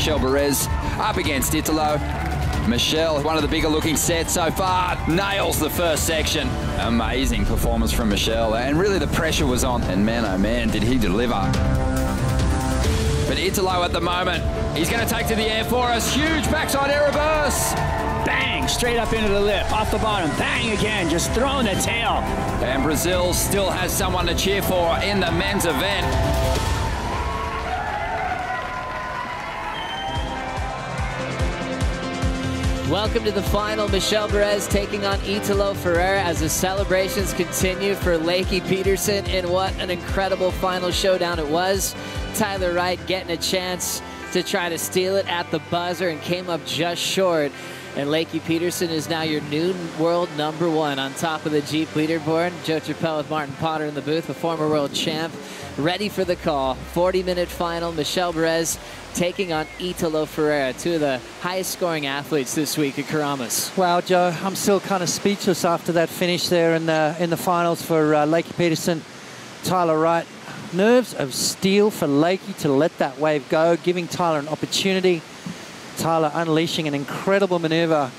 Michel Bourez up against Italo. Michel, one of the bigger looking sets so far, nails the first section. Amazing performance from Michel, and really the pressure was on, and man oh man did he deliver. But Italo at the moment, he's going to take to the air for us. Huge backside air reverse. Bang, straight up into the lip, off the bottom, bang again, just throwing the tail. And Brazil still has someone to cheer for in the men's event. Welcome to the final. Michel Bourez taking on Italo Ferreira as the celebrations continue for Lakey Peterson, and what an incredible final showdown it was. Tyler Wright getting a chance to try to steal it at the buzzer and came up just short. And Lakey Peterson is now your new world #1 on top of the Jeep leaderboard. Joe Chappelle with Martin Potter in the booth, a former world champ, ready for the call. 40-minute final. Michel Bourez taking on Italo Ferreira, two of the highest scoring athletes this week at Keramas. Wow, Joe, I'm still kind of speechless after that finish there in the finals for Lakey Peterson. Tyler Wright, nerves of steel for Lakey to let that wave go, giving Tyler an opportunity. Tyler unleashing an incredible maneuver,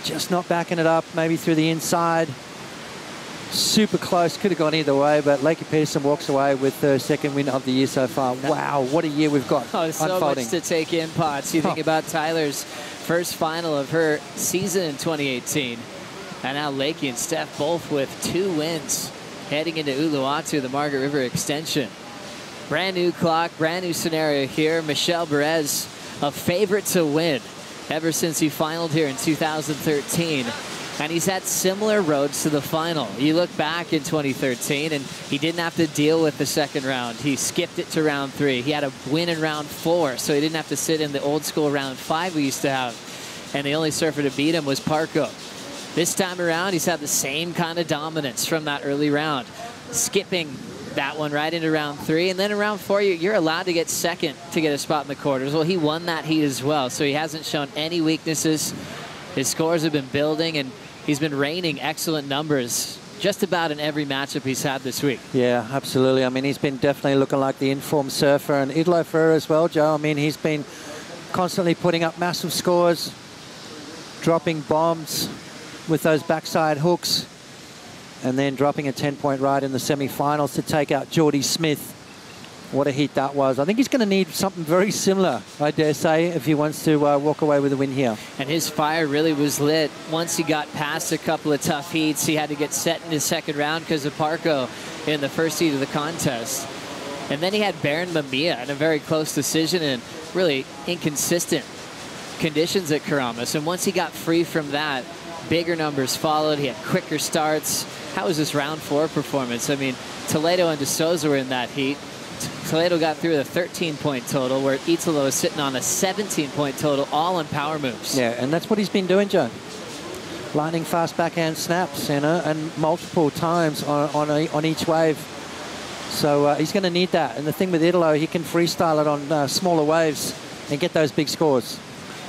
just not backing it up, maybe through the inside. Super close, could have gone either way, but Lakey Peterson walks away with the second win of the year so far. Wow, what a year we've got so unfolding. Much to take in, Potts. You think about Tyler's first final of her season in 2018. And now Lakey and Steph both with 2 wins heading into Uluwatu, the Margaret River extension. Brand new clock, brand new scenario here. Michel Bourez, a favorite to win ever since he finaled here in 2013. And he's had similar roads to the final. You look back in 2013, and he didn't have to deal with the second round. He skipped it to round 3. He had a win in round 4, so he didn't have to sit in the old school round 5 we used to have. And the only surfer to beat him was Parco. This time around, he's had the same kind of dominance from that early round, skipping that one right into round 3, and then in round 4 you're allowed to get second to get a spot in the quarters. Well, he won that heat as well, so he hasn't shown any weaknesses. His scores have been building, and he's been raining excellent numbers just about in every matchup he's had this week. Yeah, absolutely. I mean, he's been definitely looking like the informed surfer, and Italo Ferreira as well, Joe. I mean, he's been constantly putting up massive scores, dropping bombs with those backside hooks, and then dropping a 10-point ride in the semi-finals to take out Jordy Smith. What a heat that was. I think he's going to need something very similar, I dare say, if he wants to walk away with a win here. And his fire really was lit. Once he got past a couple of tough heats, he had to get set in his second round because of Parco in the first heat of the contest. And then he had Baron Mamiya in a very close decision and really inconsistent conditions at Keramas. And once he got free from that, bigger numbers followed. He had quicker starts. How was this round 4 performance? I mean, Toledo and De Souza were in that heat. Toledo got through with a 13-point total, where Italo is sitting on a 17-point total, all on power moves. Yeah, and that's what he's been doing, Joe. Lightning fast backhand snaps, you know, and multiple times on each wave. So he's going to need that. And the thing with Italo, he can freestyle it on smaller waves and get those big scores.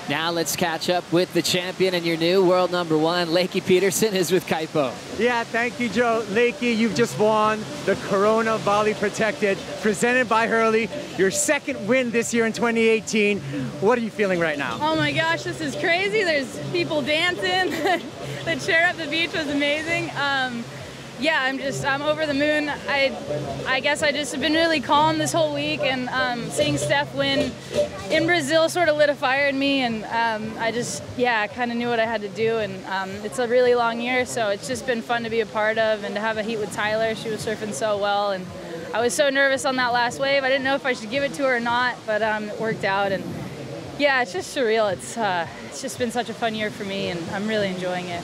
Now let's catch up with the champion and your new world #1. Lakey Peterson is with Kaipo. Yeah, thank you, Joe. Lakey, you've just won the Corona Bali Protected, presented by Hurley. Your second win this year in 2018. What are you feeling right now? Oh my gosh, this is crazy. There's people dancing. The chair at the beach was amazing. Yeah, I'm over the moon. I guess I just have been really calm this whole week, and seeing Steph win in Brazil sort of lit a fire in me, and I kind of knew what I had to do, and it's a really long year, so it's just been fun to be a part of and to have a heat with Tyler. She was surfing so well, and I was so nervous on that last wave. I didn't know if I should give it to her or not, but it worked out, and yeah, it's just surreal. It's just been such a fun year for me, and I'm really enjoying it.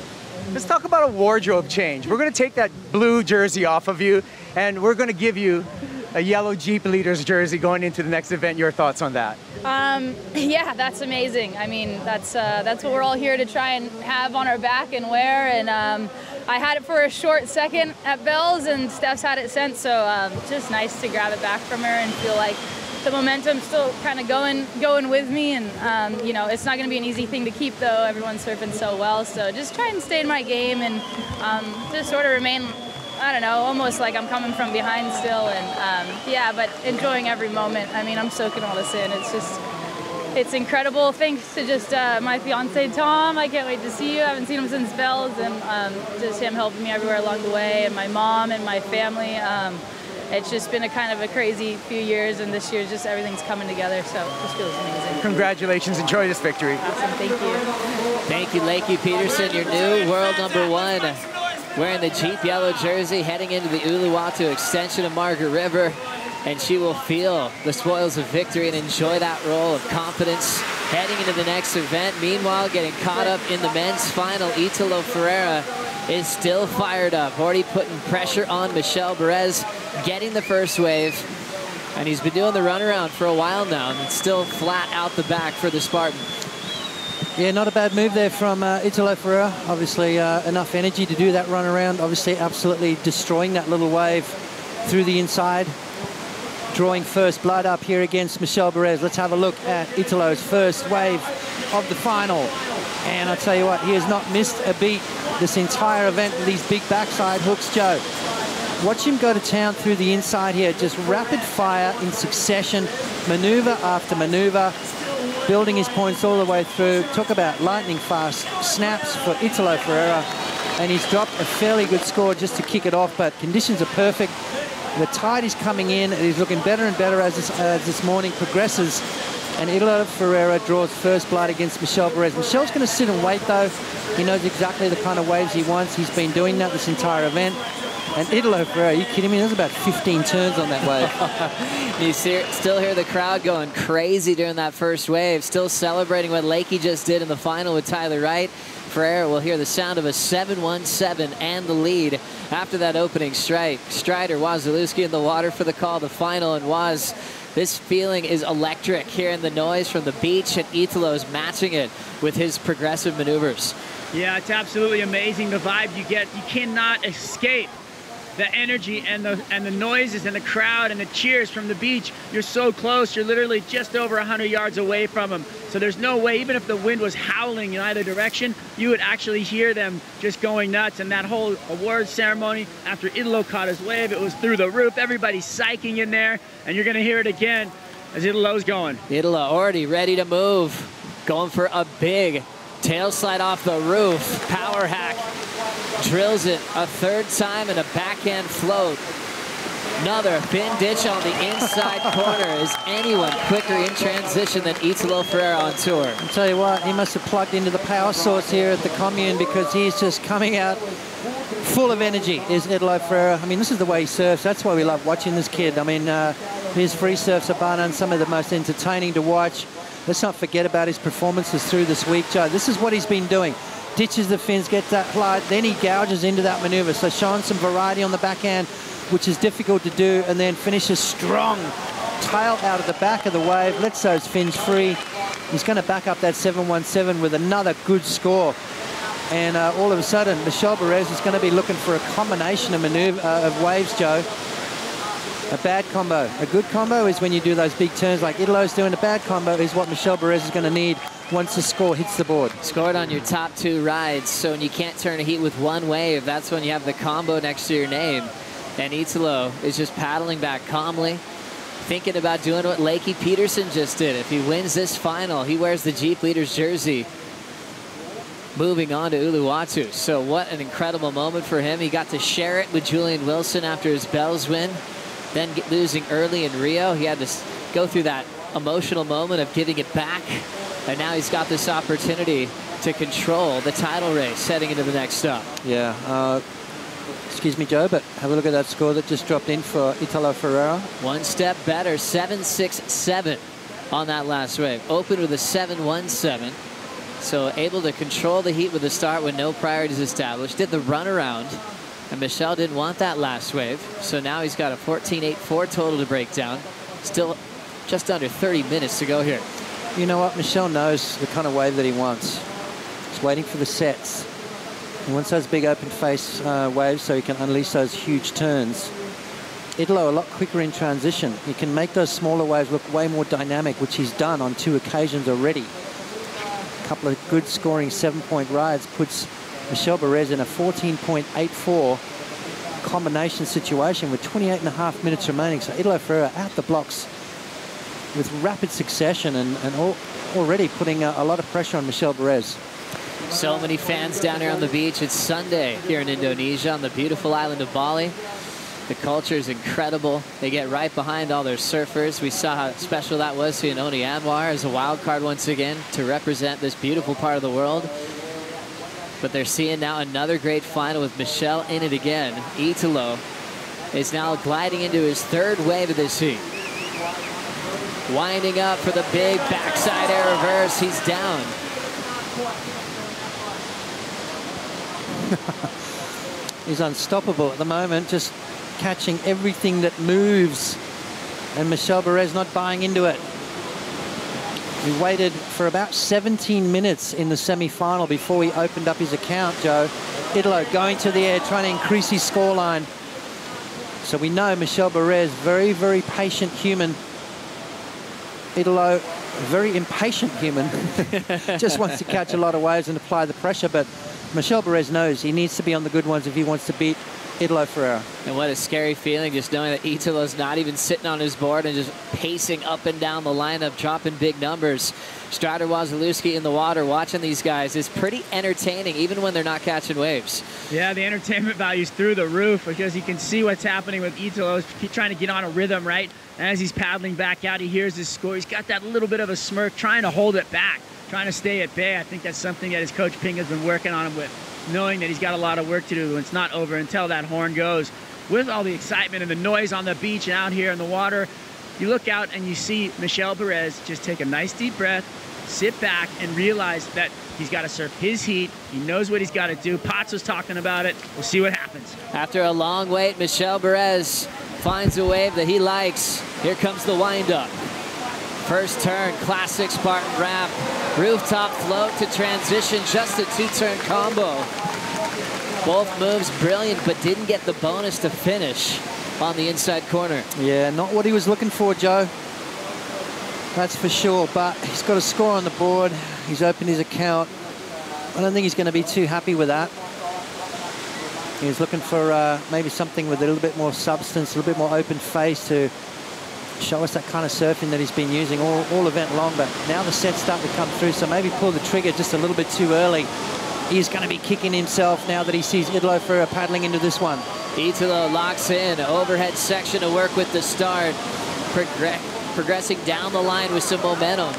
Let's talk about a wardrobe change. We're going to take that blue jersey off of you, and we're going to give you a yellow Jeep Leaders jersey going into the next event. Your thoughts on that? Yeah, that's amazing. I mean, that's what we're all here to try and have on our back and wear. And I had it for a short second at Bell's, and Steph's had it since. So just nice to grab it back from her and feel like the momentum's still kind of going with me, and you know, it's not going to be an easy thing to keep, though. Everyone's surfing so well, so just try and stay in my game and just sort of remain, I don't know, almost like I'm coming from behind still, and yeah, but enjoying every moment. I mean, I'm soaking all this in. It's just, it's incredible. Thanks to just my fiance Tom. I can't wait to see you. I haven't seen him since Bells, and just him helping me everywhere along the way, and my mom and my family. It's just been a kind of a crazy few years, and this year just everything's coming together, so it just feels amazing. Congratulations. Enjoy this victory. Awesome. Thank you. Thank you, Lakey Peterson, your new world #1. Wearing the Jeep yellow jersey, heading into the Uluwatu extension of Margaret River. And she will feel the spoils of victory and enjoy that role of confidence heading into the next event. Meanwhile, getting caught up in the men's final, Italo Ferreira is still fired up, already putting pressure on Michel Bourez, getting the first wave. And he's been doing the runaround for a while now, and it's still flat out the back for the Spartan. Yeah, not a bad move there from Italo Ferreira. Obviously, enough energy to do that runaround. Obviously, absolutely destroying that little wave through the inside. Drawing first blood up here against Michel Bourez. Let's have a look at Italo's first wave of the final. And I tell you what, he has not missed a beat this entire event with these big backside hooks, Joe. Watch him go to town through the inside here. Just rapid fire in succession, maneuver after maneuver, building his points all the way through. Talk about lightning fast snaps for Italo Ferreira. And he's dropped a fairly good score just to kick it off, but conditions are perfect. The tide is coming in, and he's looking better and better as this morning progresses. And Italo Ferreira draws first blood against Michel Bourez. Michel's going to sit and wait, though. He knows exactly the kind of waves he wants. He's been doing that this entire event. And Italo Ferreira, are you kidding me? There's about 15 turns on that wave. You still hear the crowd going crazy during that first wave, still celebrating what Lakey just did in the final with Tyler Wright. Ferreira will hear the sound of a 7-1-7 and the lead after that opening strike. Strider, Wazalewski in the water for the call, the final, and Waz, this feeling is electric, hearing the noise from the beach, and Italo's matching it with his progressive maneuvers. Yeah, it's absolutely amazing, the vibe you get. You cannot escape the energy and the noises and the crowd and the cheers from the beach. You're so close. You're literally just over 100 yards away from them. So there's no way, even if the wind was howling in either direction, you would actually hear them just going nuts. And that whole awards ceremony, after Italo caught his wave, it was through the roof. Everybody's psyching in there, and you're going to hear it again as Italo's going. Italo already ready to move, going for a big tail slide off the roof. Power hack. Drills it a third time and a backhand float. Another thin ditch on the inside corner. Is anyone quicker in transition than Italo Ferreira on tour? I'll tell you what, he must have plugged into the power source here at the commune, because he's just coming out full of energy, is Italo Ferreira. I mean, this is the way he surfs. That's why we love watching this kid. I mean, his free surfs are some of the most entertaining to watch. Let's not forget about his performances through this week, Joe. This is what he's been doing. Ditches the fins, gets that flight, then he gouges into that maneuver. So showing some variety on the backhand, which is difficult to do, and then finishes strong. Tail out of the back of the wave, lets those fins free. He's going to back up that 7-1-7 with another good score. And all of a sudden, Michel Bourez is going to be looking for a combination of of waves, Joe. A bad combo. A good combo is when you do those big turns like Italo's doing. A bad combo is what Michel Bourez is going to need once the score hits the board. Scored on your top two rides, so when you can't turn a heat with one wave, that's when you have the combo next to your name. And Italo is just paddling back calmly, thinking about doing what Lakey Peterson just did. If he wins this final, he wears the Jeep Leaders jersey, moving on to Uluwatu. So what an incredible moment for him. He got to share it with Julian Wilson after his Bells win, then losing early in Rio. He had to go through that emotional moment of giving it back. And now he's got this opportunity to control the title race heading into the next stop. Yeah, excuse me, Joe, but have a look at that score that just dropped in for Italo Ferreira. One step better, 7-6-7 on that last wave. Opened with a 7-1-7. So able to control the heat with the start when no priorities established. Did the runaround, and Michel didn't want that last wave. So now he's got a 14.84 total to break down. Still just under 30 minutes to go here. You know what? Michel knows the kind of wave that he wants. He's waiting for the sets. He wants those big open face waves so he can unleash those huge turns. Italo a lot quicker in transition. He can make those smaller waves look way more dynamic, which he's done on 2 occasions already. A couple of good scoring 7-point rides puts Michel Bourez in a 14.84 combination situation with 28.5 minutes remaining. So Italo Ferreira out the blocks with rapid succession, and already putting a lot of pressure on Michel Bourez. So many fans down here on the beach. It's Sunday here in Indonesia on the beautiful island of Bali. The culture is incredible. They get right behind all their surfers. We saw how special that was to Oni Anwar as a wild card once again to represent this beautiful part of the world. But they're seeing now another great final with Michel in it again. Italo is now gliding into his third wave of this heat. Winding up for the big backside air reverse. He's down. He's unstoppable at the moment, just catching everything that moves. And Michel Bourez not buying into it. He waited for about 17 minutes in the semi-final before he opened up his account, Joe. Italo going to the air, trying to increase his scoreline. So we know Michel Bourez, very, very patient human. Italo, a very impatient human. Just wants to catch a lot of waves and apply the pressure. But Michel Bourez knows he needs to be on the good ones if he wants to beat Italo Ferreira. And what a scary feeling just knowing that Italo's not even sitting on his board and just pacing up and down the lineup, dropping big numbers. Strider Wazalewski in the water watching these guys is pretty entertaining even when they're not catching waves. Yeah, the entertainment value's through the roof because you can see what's happening with Italo. He's trying to get on a rhythm, right? And as he's paddling back out, he hears his score. He's got that little bit of a smirk, trying to hold it back, trying to stay at bay. I think that's something that his coach Ping has been working on him with, knowing that he's got a lot of work to do and it's not over until that horn goes. With all the excitement and the noise on the beach and out here in the water, you look out and you see Michel Bourez just take a nice deep breath, sit back and realize that he's got to surf his heat. He knows what he's got to do. Potts was talking about it. We'll see what happens. After a long wait, Michel Bourez finds a wave that he likes. Here comes the windup. First turn, classic Spartan wrap. Rooftop float to transition, just a two-turn combo. Both moves brilliant, but didn't get the bonus to finish on the inside corner. Yeah, not what he was looking for, Joe. That's for sure, but he's got a score on the board. He's opened his account. I don't think he's going to be too happy with that. He's looking for maybe something with a little bit more substance, a little bit more open face to show us that kind of surfing that he's been using all event long. But now the sets start to come through, so maybe pull the trigger just a little bit too early. He's going to be kicking himself now that he sees Italo Ferreira paddling into this one. Italo locks in, overhead section to work with the start. Progressing down the line with some momentum.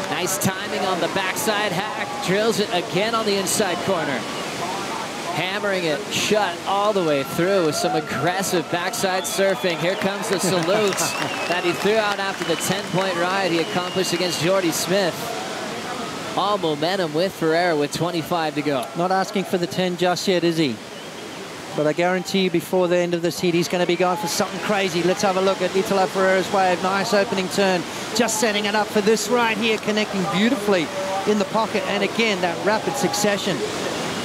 Nice timing on the backside hack. Drills it again on the inside corner. Hammering it shut all the way through with some aggressive backside surfing. Here comes the salute that he threw out after the 10-point ride he accomplished against Jordy Smith. All momentum with Ferreira with 25 to go. Not asking for the 10 just yet, is he? But I guarantee you before the end of this heat, he's going to be going for something crazy. Let's have a look at Italo Ferreira's wave. Nice opening turn. Just setting it up for this right here, connecting beautifully in the pocket. And again, that rapid succession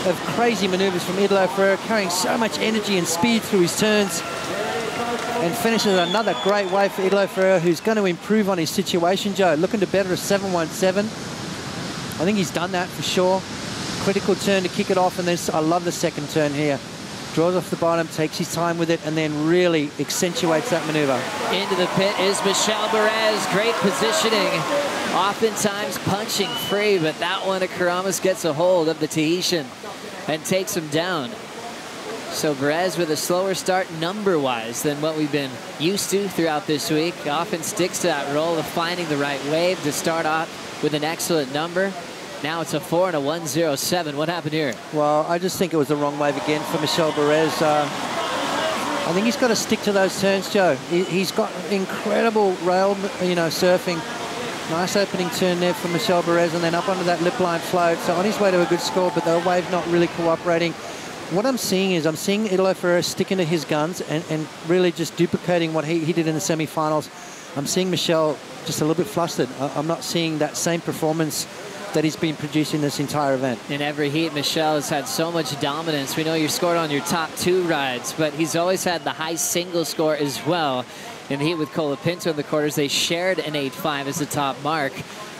of crazy maneuvers from Italo Ferreira, carrying so much energy and speed through his turns. And finishes another great wave for Italo Ferreira, who's going to improve on his situation, Joe. Looking to better a 717. I think he's done that for sure. Critical turn to kick it off, and then I love the second turn here. Draws off the bottom, takes his time with it, and then really accentuates that maneuver. Into the pit is Michel Bourez. Great positioning. Oftentimes punching free, but that one at Keramas gets a hold of the Tahitian and takes him down. So Bourez with a slower start number-wise than what we've been used to throughout this week. Often sticks to that role of finding the right wave to start off with an excellent number. Now it's a 4 and a 107. What happened here? Well, I just think it was the wrong wave again for Michel Bourez. I think he's got to stick to those turns, Joe. He's got incredible rail, surfing. Nice opening turn there for Michel Bourez, and then up onto that lip line float. So on his way to a good score, but the wave not really cooperating. What I'm seeing is Italo Ferreira sticking to his guns and really just duplicating what he did in the semi-finals. I'm seeing Michel just a little bit flustered. I'm not seeing that same performance that he's been producing this entire event. In every heat, Michel has had so much dominance. We know you scored on your top 2 rides, but he's always had the high single score as well. In the heat with Colapinto in the quarters, they shared an 8.5 as the top mark.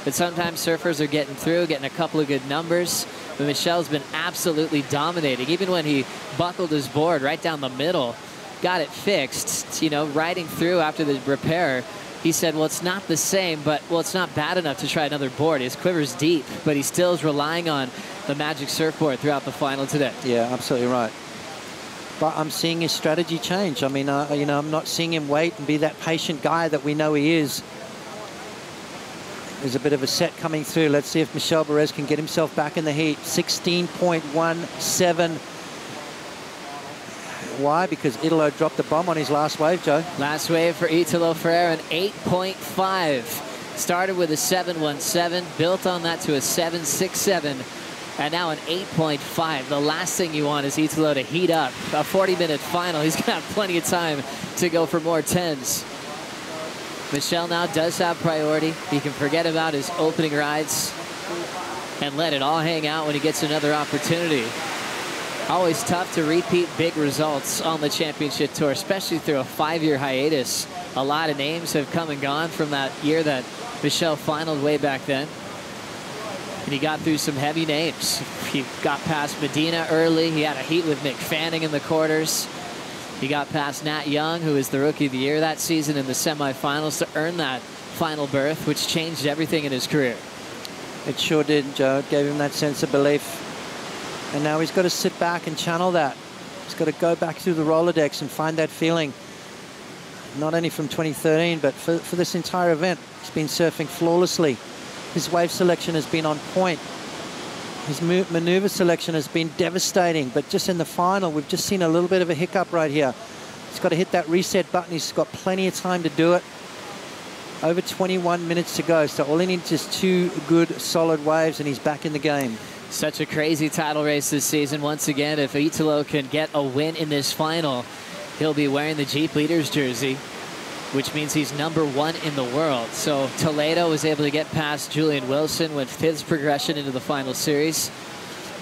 But sometimes surfers are getting through, getting a couple of good numbers. But Michel's been absolutely dominating. Even when he buckled his board right down the middle, got it fixed, riding through after the repair, he said, well, it's not the same, but, well, it's not bad enough to try another board. His quiver's deep, but he still is relying on the magic surfboard throughout the final today. Yeah, absolutely right. But I'm seeing his strategy change. I mean, you know, I'm not seeing him wait and be that patient guy that we know he is. There's a bit of a set coming through. Let's see if Michel Bourez can get himself back in the heat. 16.17. Why? Because Italo dropped the bomb on his last wave, Joe. Last wave for Italo Ferreira, an 8.5. Started with a 7.17, built on that to a 7.67, and now an 8.5. The last thing you want is Italo to heat up. A 40-minute final. He's going to have plenty of time to go for more 10s. Michel now does have priority. He can forget about his opening rides and let it all hang out when he gets another opportunity. Always tough to repeat big results on the championship tour, especially through a 5-year hiatus. A lot of names have come and gone from that year that Michel finaled way back then. And he got through some heavy names. He got past Medina early. He had a heat with Mick Fanning in the quarters. He got past Nat Young, who was the Rookie of the Year that season in the semifinals, to earn that final berth, which changed everything in his career. It sure did, Joe. It gave him that sense of belief. And now he's got to sit back and channel that. He's got to go back through the Rolodex and find that feeling. Not only from 2013, but for this entire event. He's been surfing flawlessly. His wave selection has been on point. His maneuver selection has been devastating. But just in the final, we've just seen a little bit of a hiccup right here. He's got to hit that reset button. He's got plenty of time to do it. Over 21 minutes to go. So all he needs is 2 good, solid waves, and he's back in the game. Such a crazy title race this season. Once again, if Italo can get a win in this final, he'll be wearing the Jeep Leaders jersey, which means he's #1 in the world. So Toledo was able to get past Julian Wilson with his progression into the final series.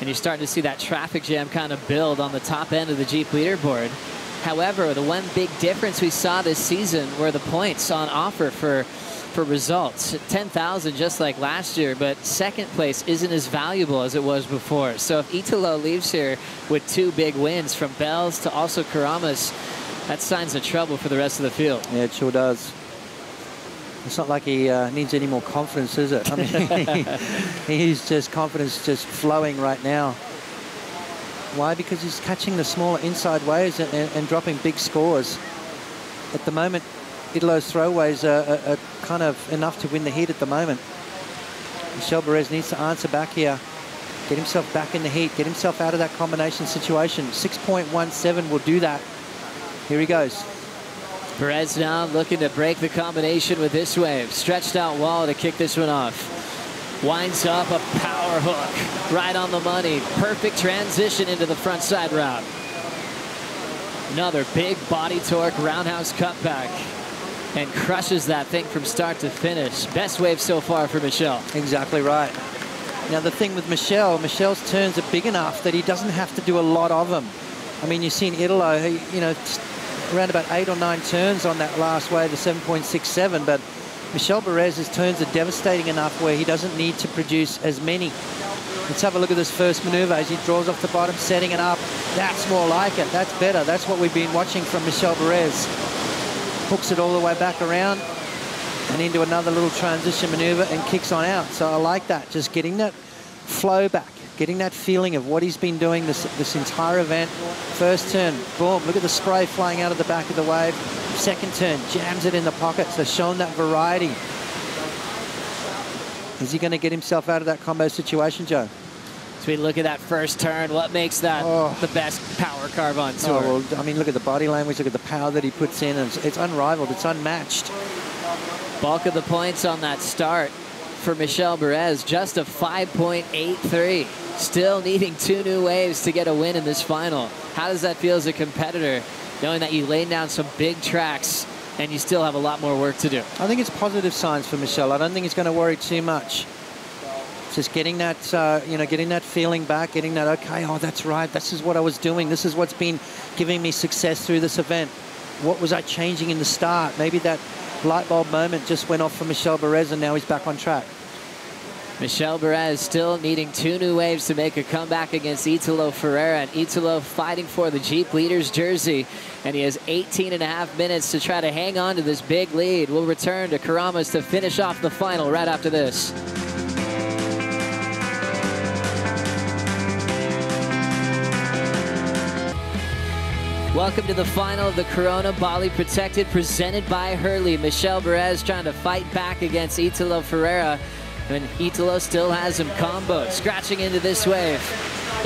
And you're starting to see that traffic jam kind of build on the top end of the Jeep leaderboard. However, the one big difference we saw this season were the points on offer for results. 10,000 just like last year, but second place isn't as valuable as it was before. So if Italo leaves here with 2 big wins from Bells to also Keramas, that signs of trouble for the rest of the field. Yeah, it sure does. It's not like he needs any more confidence, is it? I mean, he's just confidence just flowing right now. Why? Because he's catching the smaller inside waves and dropping big scores. At the moment, Italo's throwaways are kind of enough to win the heat at the moment. Michel Bourez needs to answer back here. Get himself back in the heat. Get himself out of that combination situation. 6.17 will do that. Here he goes. Bourez now looking to break the combination with this wave. Stretched out wall to kick this one off. Winds up a power hook. Right on the money. Perfect transition into the front side route. Another big body torque roundhouse cutback. And crushes that thing from start to finish. Best wave so far for Michel. Exactly right. Now the thing with Michel's turns are big enough that he doesn't have to do a lot of them. I mean, you've seen Italo, you know, around about 8 or 9 turns on that last wave, the 7.67, but Michel Bourez's turns are devastating enough where he doesn't need to produce as many. Let's have a look at this first maneuver as he draws off the bottom, setting it up. That's more like it. That's better. That's what we've been watching from Michel Bourez. Hooks it all the way back around and into another little transition maneuver and kicks on out. So I like that, just getting that flow back, getting that feeling of what he's been doing this entire event. First turn, boom, look at the spray flying out of the back of the wave. Second turn, jams it in the pocket. So showing that variety. Is he going to get himself out of that combo situation, Joe? So we look at that first turn. What makes that the best power carve on tour? Oh, well, I mean, look at the body language, look at the power that he puts in. It's unrivaled, it's unmatched. Bulk of the points on that start for Michel Bourez, just a 5.83. Still needing 2 new waves to get a win in this final. How does that feel as a competitor, knowing that you laid down some big tracks and you still have a lot more work to do? I think it's positive signs for Michel. I don't think he's going to worry too much. Just getting that, you know, getting that feeling back, getting that, okay, oh, that's right, this is what I was doing. This is what's been giving me success through this event. What was I changing in the start? Maybe that light bulb moment just went off for Michel Bourez and now he's back on track. Michel Bourez still needing 2 new waves to make a comeback against Italo Ferreira, and Italo fighting for the Jeep leader's jersey, and he has 18.5 minutes to try to hang on to this big lead. We'll return to Keramas to finish off the final right after this. Welcome to the final of the Corona Bali Protected, presented by Hurley. Michel Bourez trying to fight back against Italo Ferreira, and Italo still has him comboed. Scratching into this wave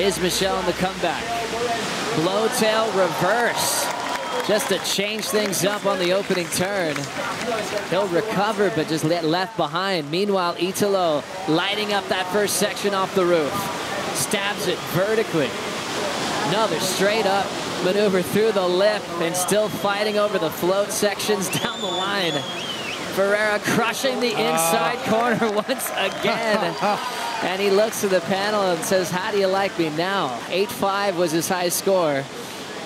is Michel on the comeback. Blowtail reverse, just to change things up on the opening turn. He'll recover, but just left behind. Meanwhile, Italo lighting up that first section off the roof. Stabs it vertically. Another straight up maneuver through the lip, and still fighting over the float sections down the line. Ferreira crushing the inside corner once again. And he looks to the panel and says, how do you like me now? 8-5 was his high score.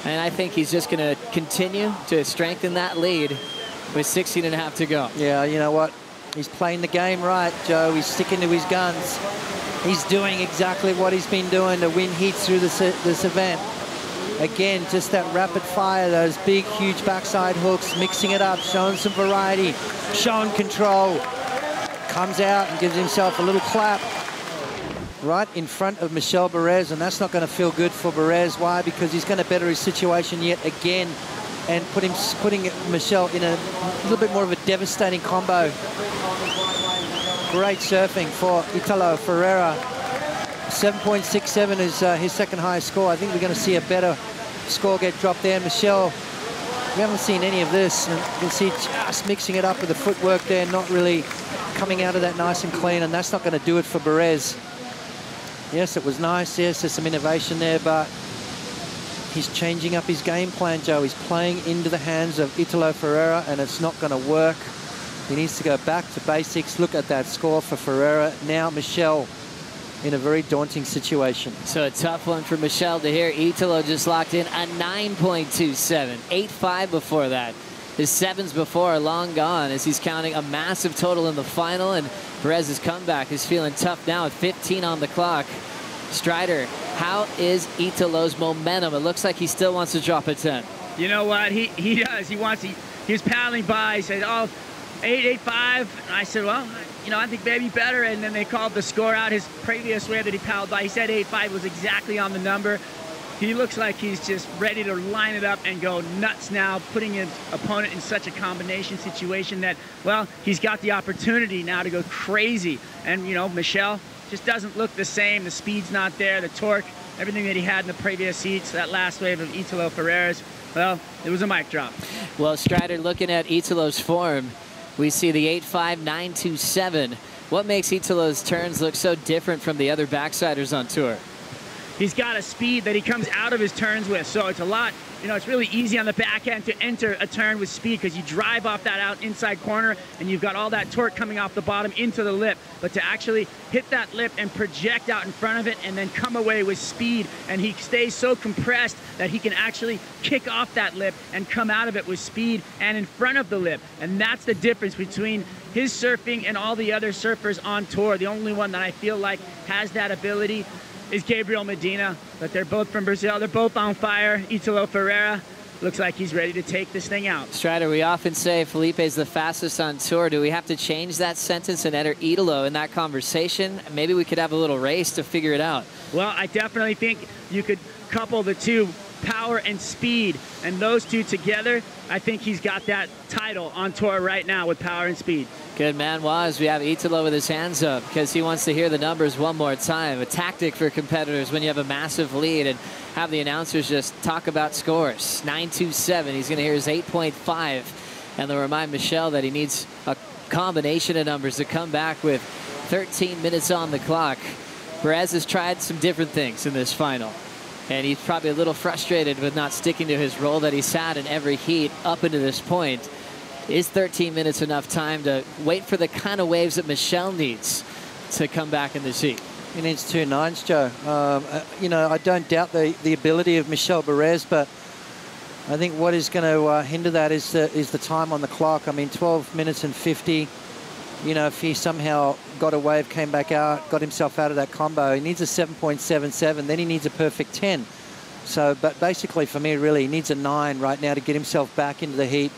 And I think he's just going to continue to strengthen that lead with 16.5 to go. Yeah, you know what? He's playing the game right, Joe. He's sticking to his guns. He's doing exactly what he's been doing to win heats through this event. Again, just that rapid fire, those big, huge backside hooks, mixing it up, showing some variety, showing control. Comes out and gives himself a little clap right in front of Michel Bourez, and that's not going to feel good for Bourez. Why? Because he's going to better his situation yet again and putting Michel in a little bit more of a devastating combo. Great surfing for Italo Ferreira. 7.67 is his second highest score. I think we're going to see a better score get dropped there. Michel, we haven't seen any of this. And you can see just mixing it up with the footwork there, not really coming out of that nice and clean, and that's not going to do it for Bourez. Yes, it was nice. Yes, there's some innovation there, but he's changing up his game plan, Joe. He's playing into the hands of Italo Ferreira, and it's not going to work. He needs to go back to basics. Look at that score for Ferreira. Now Michel in a very daunting situation. So a tough one for Michel to hear. Italo just locked in a 9.27. 8-5 before that. His 7s before are long gone as he's counting a massive total in the final, and Bourez's comeback is feeling tough now at 15 on the clock. Strider, how is Italo's momentum? It looks like he still wants to drop a 10. You know what? He does. He was paddling by. He said, oh, 8-8-5. And I said, well, you know, I think maybe better. And then they called the score out. His previous wave that he paddled by, he said 8-5 was exactly on the number. He looks like he's just ready to line it up and go nuts now, putting his opponent in such a combination situation that, well, he's got the opportunity now to go crazy. And, you know, Michel just doesn't look the same. The speed's not there, the torque, everything that he had in the previous heats, that last wave of Italo Ferreira's, well, it was a mic drop. Well, Strider, looking at Italo's form, we see the 8-5, 9-2-7. What makes Italo's turns look so different from the other backsiders on tour? He's got a speed that he comes out of his turns with, so it's a lot, you know, it's really easy on the back end to enter a turn with speed because you drive off that out inside corner and you've got all that torque coming off the bottom into the lip. But to actually hit that lip and project out in front of it and then come away with speed, and he stays so compressed that he can actually kick off that lip and come out of it with speed and in front of the lip. And that's the difference between his surfing and all the other surfers on tour. The only one that I feel like has that ability is Gabriel Medina, but they're both from Brazil. They're both on fire. Italo Ferreira looks like he's ready to take this thing out. Strider, we often say Felipe's the fastest on tour. Do we have to change that sentence and enter Italo in that conversation? Maybe we could have a little race to figure it out. Well, I definitely think you could couple the two, power and speed, and those two together, I think he's got that title on tour right now with power and speed. Good man, Waz. We have Italo with his hands up because he wants to hear the numbers one more time. A tactic for competitors when you have a massive lead and have the announcers just talk about scores. 9-2-7. He's going to hear his 8.5. And they'll remind Michel that he needs a combination of numbers to come back with 13 minutes on the clock. Bourez has tried some different things in this final, and he's probably a little frustrated with not sticking to his role that he's had in every heat up into this point. Is 13 minutes enough time to wait for the kind of waves that Michel needs to come back in this heat? He needs 2 9s, Joe. You know, I don't doubt the ability of Michel Bourez, but I think what is going to hinder that is the time on the clock. I mean, 12 minutes and 50. You know, if he somehow got a wave, came back out, got himself out of that combo, he needs a 7.77, then he needs a perfect 10. So, but basically for me, really, he needs a 9 right now to get himself back into the heat,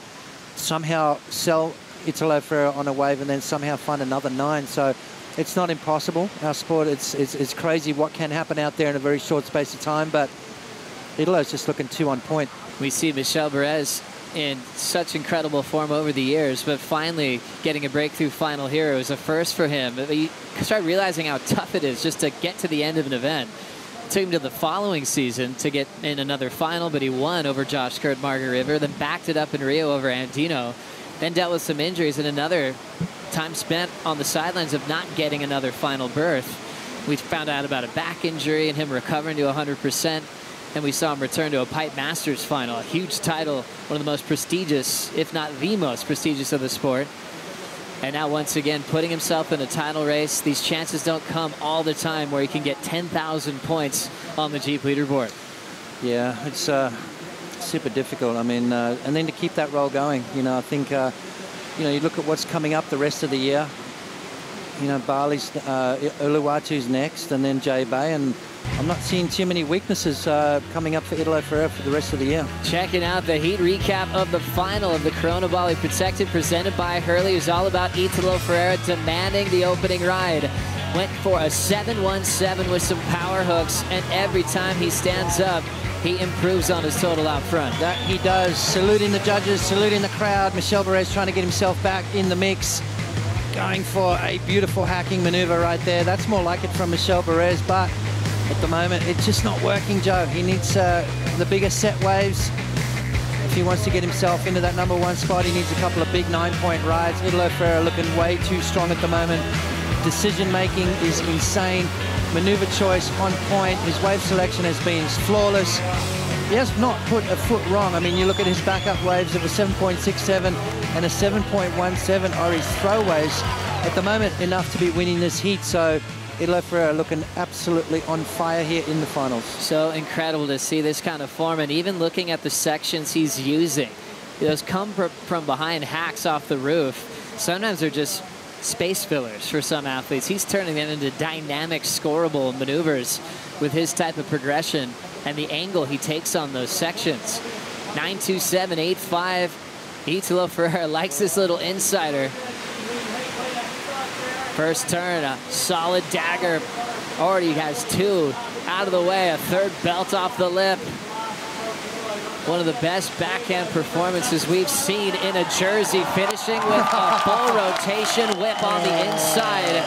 somehow sell Italo Ferreira on a wave, and then somehow find another 9. So it's not impossible. Our sport, it's crazy what can happen out there in a very short space of time, but Italo's just looking too on point. We see Michel Bourez in such incredible form over the years, but finally getting a breakthrough final here. It was a first for him. You start realizing how tough it is just to get to the end of an event. It took him to the following season to get in another final, but he won over Josh Kerr at Margaret River, then backed it up in Rio over Andino, then dealt with some injuries and another time spent on the sidelines of not getting another final berth. We found out about a back injury and him recovering to 100%. And we saw him return to a Pipe Masters final, a huge title, one of the most prestigious, if not the most prestigious of the sport. And now once again, putting himself in a title race. These chances don't come all the time where he can get 10,000 points on the Jeep leaderboard. Yeah, it's super difficult. I mean, and then to keep that roll going, you know, I think, you know, you look at what's coming up the rest of the year. You know, Bali's, Uluwatu's next, and then J Bay, and I'm not seeing too many weaknesses coming up for Italo Ferreira for the rest of the year. Checking out the heat recap of the final of the Corona Bali Protected presented by Hurley. It was all about Italo Ferreira demanding the opening ride. Went for a 717 with some power hooks, and every time he stands up, he improves on his total out front. That he does. Saluting the judges, saluting the crowd. Michel Bourez trying to get himself back in the mix. Going for a beautiful hacking maneuver right there. That's more like it from Michel Bourez, but at the moment, it's just not working, Joe. He needs the bigger set waves. If he wants to get himself into that #1 spot, he needs a couple of big 9-point rides. Italo Ferreira looking way too strong at the moment. Decision-making is insane. Maneuver choice on point. His wave selection has been flawless. He has not put a foot wrong. I mean, you look at his backup waves of a 7.67 and a 7.17 are his throwaways. At the moment, enough to be winning this heat. So Italo Ferreira looking absolutely on fire here in the finals. So incredible to see this kind of form, and even looking at the sections he's using. Those come from behind hacks off the roof. Sometimes they're just space fillers for some athletes. He's turning them into dynamic, scoreable maneuvers with his type of progression and the angle he takes on those sections. 927.85. Italo Ferreira likes this little insider. First turn, a solid dagger. Already has 2 out of the way. A third belt off the lip. One of the best backhand performances we've seen in a jersey, finishing with a full rotation whip on the inside.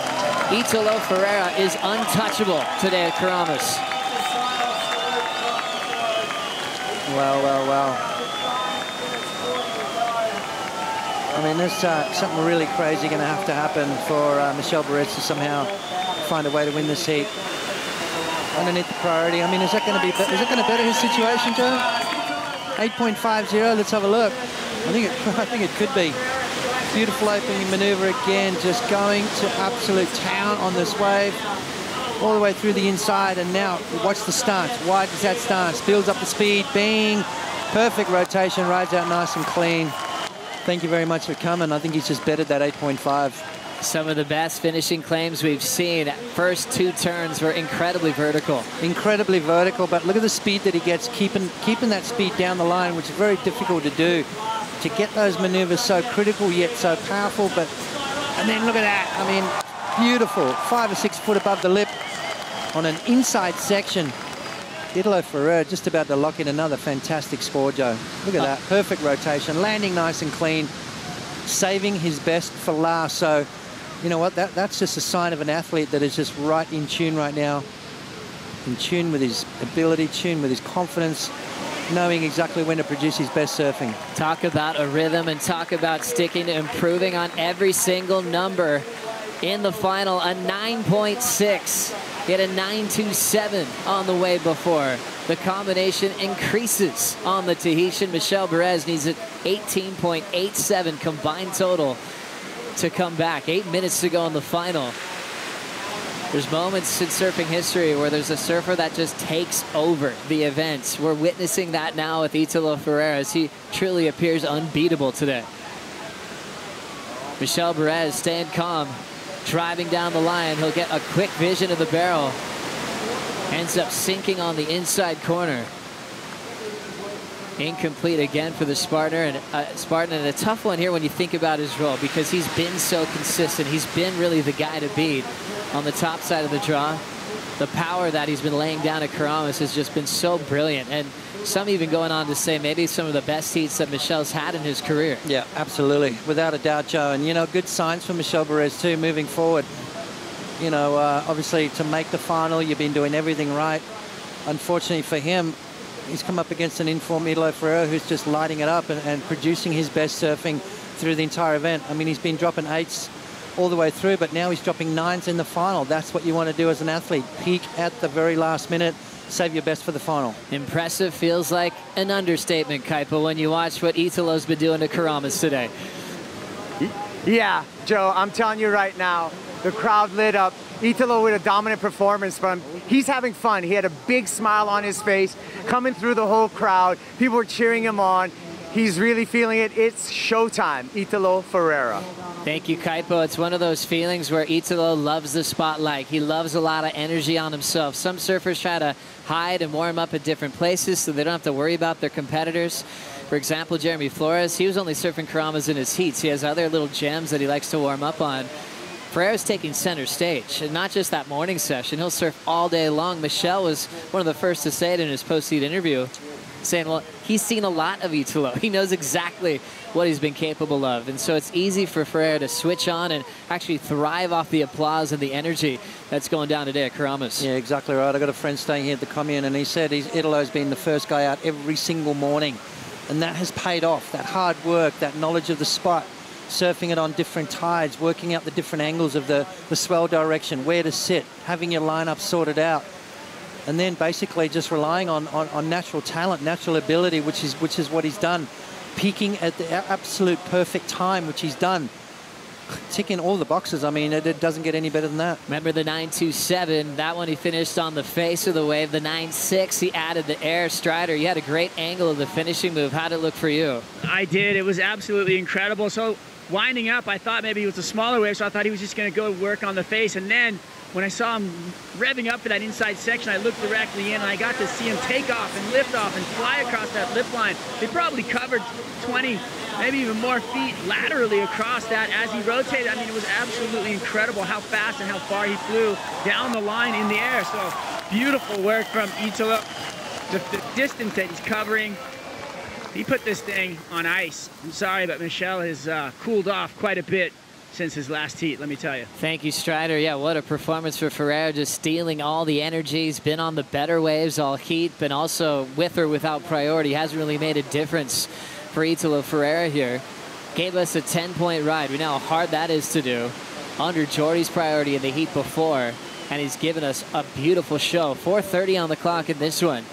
Italo Ferreira is untouchable today at Keramas. Wow, wow, wow. I mean, there's something really crazy going to have to happen for Michel Bourez to somehow find a way to win this heat. Underneath the priority. I mean, is that going to better his situation, Joe? 8.50. Let's have a look. I think it could be. Beautiful opening maneuver again, just going to absolute town on this wave, all the way through the inside, and now watch the stance. Widens that stance, builds up the speed, bing, perfect rotation, rides out nice and clean. Thank you very much for coming. I think he's just bettered that 8.5. Some of the best finishing claims we've seen. First 2 turns were incredibly vertical. Incredibly vertical, but look at the speed that he gets, keeping that speed down the line, which is very difficult to do. To get those maneuvers so critical yet so powerful, and then look at that. I mean, beautiful. 5 or 6 foot above the lip on an inside section. Italo Ferreira just about to lock in another fantastic score, Joe. Look at that. Perfect rotation, landing nice and clean, saving his best for last. So, you know what? That's just a sign of an athlete that is just right in tune right now. In tune with his ability, tune with his confidence, knowing exactly when to produce his best surfing. Talk about a rhythm and talk about sticking to improving on every single number. In the final, a 9.6. He had a 9.27 on the way before. The combination increases on the Tahitian. Michel Bourez needs an 18.87 combined total to come back. 8 minutes to go in the final. There's moments in surfing history where there's a surfer that just takes over the events. We're witnessing that now with Italo Ferreira as he truly appears unbeatable today. Michel Bourez staying calm, driving down the line. He'll get a quick vision of the barrel. Ends up sinking on the inside corner. Incomplete again for the Spartan, and a tough one here when you think about his role, because he's been so consistent. He's been really the guy to beat on the top side of the draw. The power that he's been laying down at Keramas has just been so brilliant, and some even going on to say maybe some of the best heats that Michel's had in his career. Yeah, absolutely, without a doubt, Joe. And, you know, good signs for Michel Bourez too, moving forward. You know, obviously to make the final, you've been doing everything right. Unfortunately for him, he's come up against an in-form Italo Ferreira who's just lighting it up and producing his best surfing through the entire event. I mean, he's been dropping 8s all the way through, but now he's dropping 9s in the final. That's what you want to do as an athlete. Peak at the very last minute. Save your best for the final. Impressive feels like an understatement, Kaipo, when you watch what Italo's been doing to Keramas today. Yeah, Joe, I'm telling you right now, the crowd lit up. Italo with a dominant performance, but he's having fun. He had a big smile on his face, coming through the whole crowd. People were cheering him on. He's really feeling it. It's showtime, Italo Ferreira. Thank you, Kaipo. It's one of those feelings where Italo loves the spotlight. He loves a lot of energy on himself. Some surfers try to hide and warm up at different places so they don't have to worry about their competitors. For example, Jeremy Flores, he was only surfing Keramas in his heats. He has other little gems that he likes to warm up on. Ferreira's taking center stage, and not just that morning session. He'll surf all day long. Michel was one of the first to say it in his post-heat interview, saying, well, he's seen a lot of Italo. He knows exactly what he's been capable of. And so it's easy for Ferreira to switch on and actually thrive off the applause and the energy that's going down today at Keramas. Yeah, exactly right. I've got a friend staying here at the commune, and he said Italo's been the first guy out every single morning. And that has paid off. That hard work, that knowledge of the spot, surfing it on different tides, working out the different angles of the swell direction, where to sit, having your lineup sorted out. And then basically just relying on natural talent, natural ability, which is what he's done. Peaking at the absolute perfect time, which he's done. Ticking all the boxes. I mean, it doesn't get any better than that. Remember the 9.27? That one he finished on the face of the wave. The 9.6, he added the air strider. You had a great angle of the finishing move. How'd it look for you? I did. It was absolutely incredible. So winding up, I thought maybe it was a smaller wave, so I thought he was just going to go work on the face. And then when I saw him revving up for that inside section, I looked directly in, and I got to see him take off and lift off and fly across that lip line. They probably covered 20, maybe even more feet laterally across that as he rotated. I mean, it was absolutely incredible how fast and how far he flew down the line in the air. So beautiful work from Italo. The distance that he's covering, he put this thing on ice. I'm sorry, but Michel has cooled off quite a bit since his last heat, let me tell you. Thank you, Strider. Yeah, what a performance for Ferreira, just stealing all the energy. He's been on the better waves all heat, but also with or without priority. Hasn't really made a difference for Italo Ferreira here. Gave us a 10-point ride. We know how hard that is to do under Jordy's priority in the heat before, and he's given us a beautiful show. 4:30 on the clock in this one.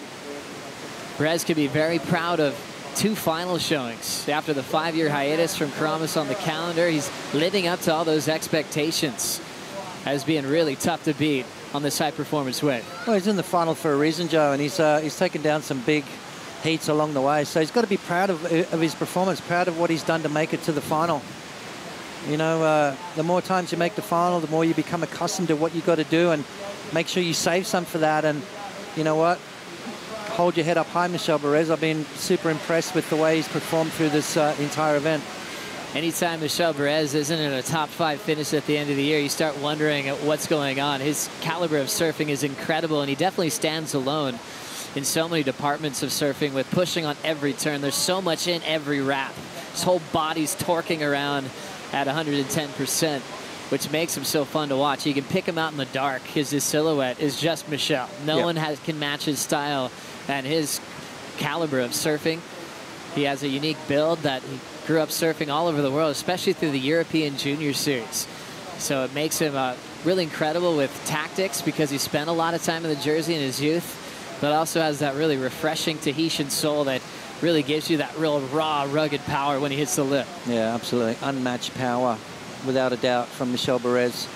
Bourez could be very proud of 2 final showings. After the 5-year hiatus from Keramas on the calendar, he's living up to all those expectations as being really tough to beat on this high-performance wave. Well, he's in the final for a reason, Joe, and he's taken down some big heats along the way. So he's got to be proud of his performance, proud of what he's done to make it to the final. You know, the more times you make the final, the more you become accustomed to what you've got to do, and make sure you save some for that. And you know what? Hold your head up high, Michel Bourez. I've been super impressed with the way he's performed through this entire event. Anytime Michel Bourez isn't in a top 5 finish at the end of the year, you start wondering what's going on. His caliber of surfing is incredible, and he definitely stands alone in so many departments of surfing with pushing on every turn. There's so much in every wrap. His whole body's torquing around at 110%, which makes him so fun to watch. You can pick him out in the dark. His silhouette is just Michel. No one can match his style and his caliber of surfing. He has a unique build that he grew up surfing all over the world, especially through the European Junior Series. So it makes him really incredible with tactics because he spent a lot of time in the jersey in his youth, but also has that really refreshing Tahitian soul that really gives you that real raw, rugged power when he hits the lip. Yeah, absolutely. Unmatched power, without a doubt, from Michel Bourez.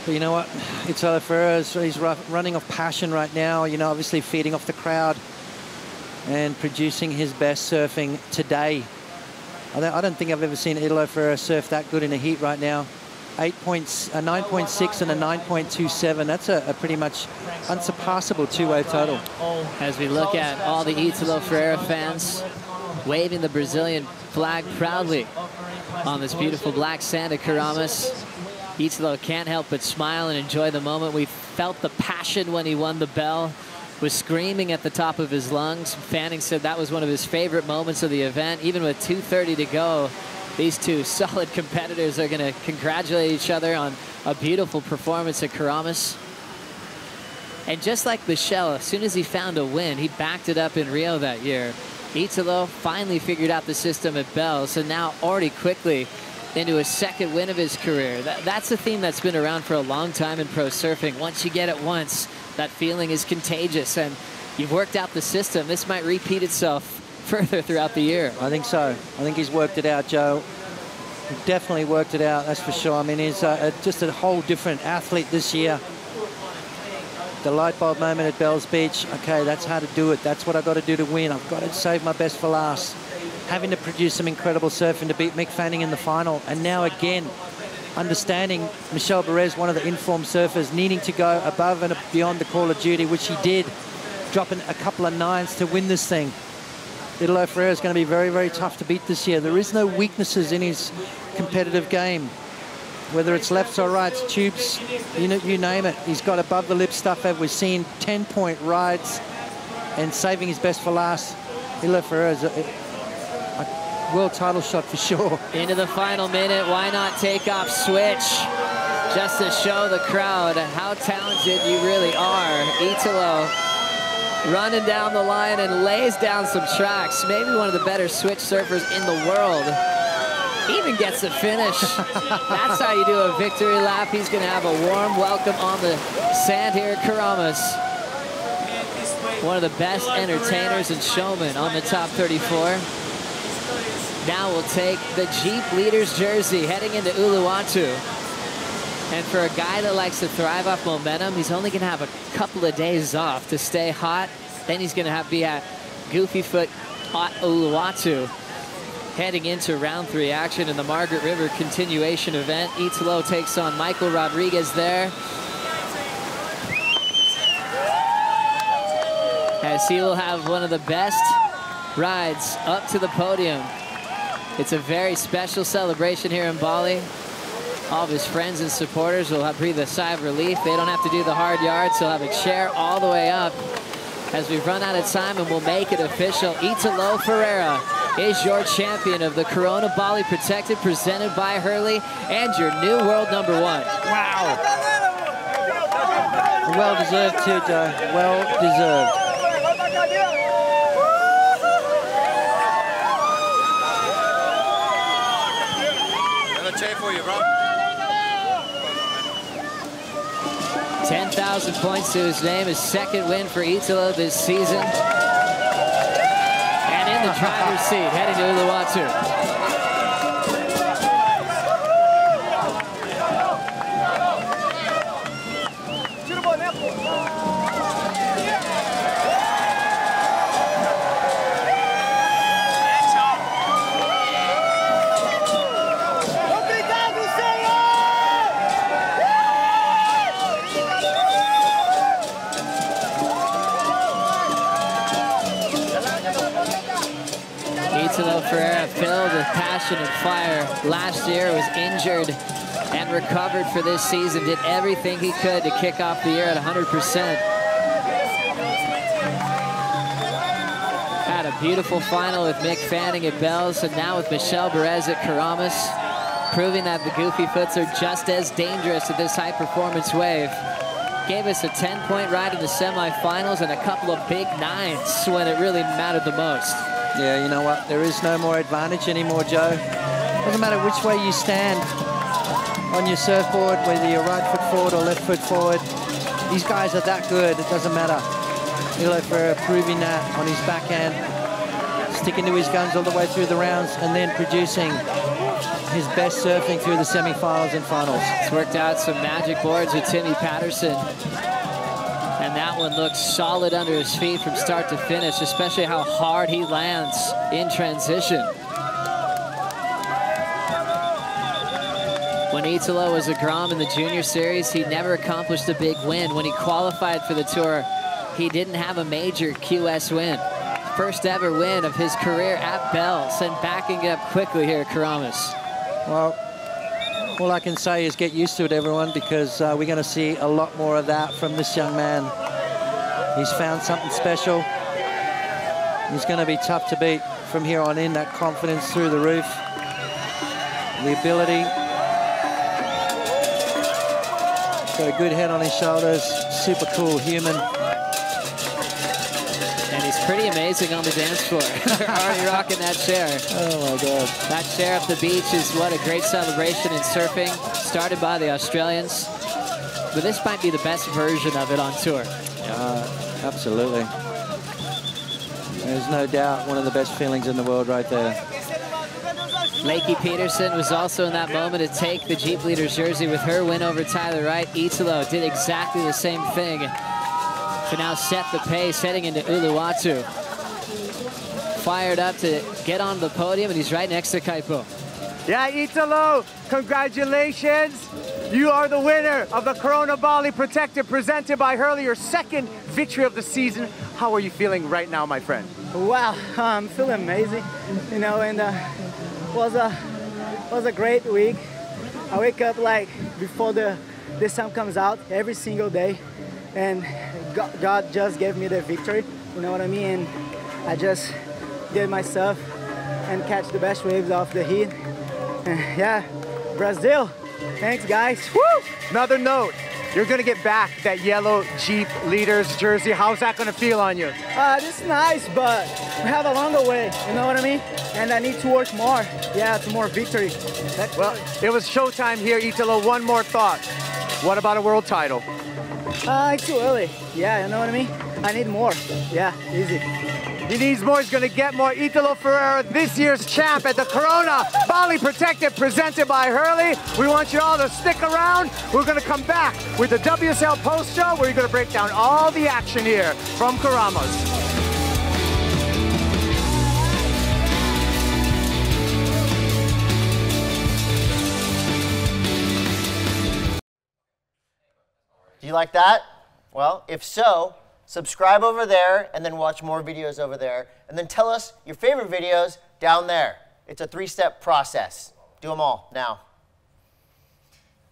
But you know what? Italo Ferreira, he's running off passion right now, you know, obviously feeding off the crowd and producing his best surfing today. I don't think I've ever seen Italo Ferreira surf that good in a heat right now. 9.6 and a 9.27. That's a pretty much unsurpassable two-way total. As we look at all the Italo Ferreira fans waving the Brazilian flag proudly on this beautiful black sand at Keramas, Italo can't help but smile and enjoy the moment. We felt the passion when he won the bell, was screaming at the top of his lungs. Fanning said that was one of his favorite moments of the event. Even with 2:30 to go, these two solid competitors are going to congratulate each other on a beautiful performance at Keramas. And just like Michel, as soon as he found a win, he backed it up in Rio that year. Italo finally figured out the system at Bell, so now already quickly into a second win of his career. That's a theme that's been around for a long time in pro surfing. Once you get it once, that feeling is contagious, and you've worked out the system. This might repeat itself further throughout the year. I think so. I think he's worked it out, Joe. Definitely worked it out, that's for sure. I mean, he's just a whole different athlete this year. The light bulb moment at Bells Beach. Okay, that's how to do it. That's what I've got to do to win. I've got to save my best for last. Having to produce some incredible surfing to beat Mick Fanning in the final. And now again, understanding Michel Bourez, one of the informed surfers, needing to go above and beyond the call of duty, which he did, dropping a couple of nines to win this thing. Italo Ferreira is going to be very, very tough to beat this year. There is no weaknesses in his competitive game. Whether it's lefts or rights, tubes, you name it. He's got above the lip stuff that we've seen, 10-point rides and saving his best for last. Italo Ferreira is a world title shot for sure. Into the final minute, why not take off switch? Just to show the crowd how talented you really are. Italo running down the line and lays down some tracks. Maybe one of the better switch surfers in the world. Even gets the finish. That's how you do a victory lap. He's going to have a warm welcome on the sand here at Keramas. One of the best entertainers and showmen on the top 34. Now we'll take the Jeep Leaders jersey heading into Uluwatu. And for a guy that likes to thrive off momentum, he's only going to have a couple of days off to stay hot. Then he's going to be at Goofy Foot at Uluwatu, heading into round 3 action in the Margaret River continuation event. Italo takes on Michael Rodriguez there, as he will have one of the best rides up to the podium. It's a very special celebration here in Bali. All of his friends and supporters will breathe a sigh of relief. They don't have to do the hard yards. They'll have a chair all the way up. As we've run out of time, and we'll make it official, Italo Ferreira is your champion of the Corona Bali Protected, presented by Hurley, and your new world #1. Wow. Well deserved too, Joe. Well deserved. Cheer for you, bro. 10,000 points to his name. His second win for Italo this season. And in the driver's seat, heading to Uluwatu. Italo Ferreira, filled with passion and fire. Last year was injured and recovered for this season. Did everything he could to kick off the year at 100%. Had a beautiful final with Mick Fanning at Bells, and now with Michel Bourez at Keramas, proving that the Goofy Foots are just as dangerous at this high-performance wave. Gave us a 10-point ride in the semifinals and a couple of big nines when it really mattered the most. Yeah, you know what? There is no more advantage anymore, Joe. Doesn't matter which way you stand on your surfboard, whether you're right foot forward or left foot forward. These guys are that good. It doesn't matter. Italo Ferreira proving that on his backhand, sticking to his guns all the way through the rounds, and then producing his best surfing through the semifinals and finals. He's worked out some magic boards with Timmy Patterson. And that one looks solid under his feet from start to finish, especially how hard he lands in transition. Italo was a Grom in the junior series. He never accomplished a big win. When he qualified for the tour, he didn't have a major QS win. First ever win of his career at Bells, and backing it up quickly here at Keramas. Well, all I can say is get used to it, everyone, because we're going to see a lot more of that from this young man. He's found something special. He's going to be tough to beat from here on in. That confidence through the roof. The ability. Got a good head on his shoulders. Super cool human. And he's pretty amazing on the dance floor. Already rocking that chair. Oh my God. That chair up the beach is what a great celebration in surfing, started by the Australians. But this might be the best version of it on tour. Absolutely. There's no doubt one of the best feelings in the world right there. Lakey Peterson was also in that moment to take the Jeep Leaders jersey with her win over Tyler Wright. Italo did exactly the same thing to now set the pace heading into Uluwatu. Fired up to get on the podium, and he's right next to Kaipo. Yeah, Italo, congratulations. You are the winner of the Corona Bali Protected presented by Hurley, your second victory of the season. How are you feeling right now, my friend? Wow, I'm feeling amazing, you know, and was a great week. I wake up like before the sun comes out every single day, and God just gave me the victory, you know what I mean? And I just did myself and catch the best waves off the heat. Yeah, Brazil. Thanks, guys. Woo! Another note. You're going to get back that yellow Jeep Leaders jersey. How's that going to feel on you? This is nice, but we have a longer way, you know what I mean? And I need to work more. Yeah, to more victory. Well, it was showtime here, Italo. One more thought. What about a world title? It's too early. Yeah, you know what I mean? I need more. Yeah, easy. He needs more. He's going to get more. Italo Ferreira, this year's champ at the Corona Bali Protected presented by Hurley. We want you all to stick around. We're going to come back with the WSL post show where you're going to break down all the action here from Keramas. Do you like that? Well, if so, subscribe over there and then watch more videos over there. And then tell us your favorite videos down there. It's a 3-step process. Do them all now.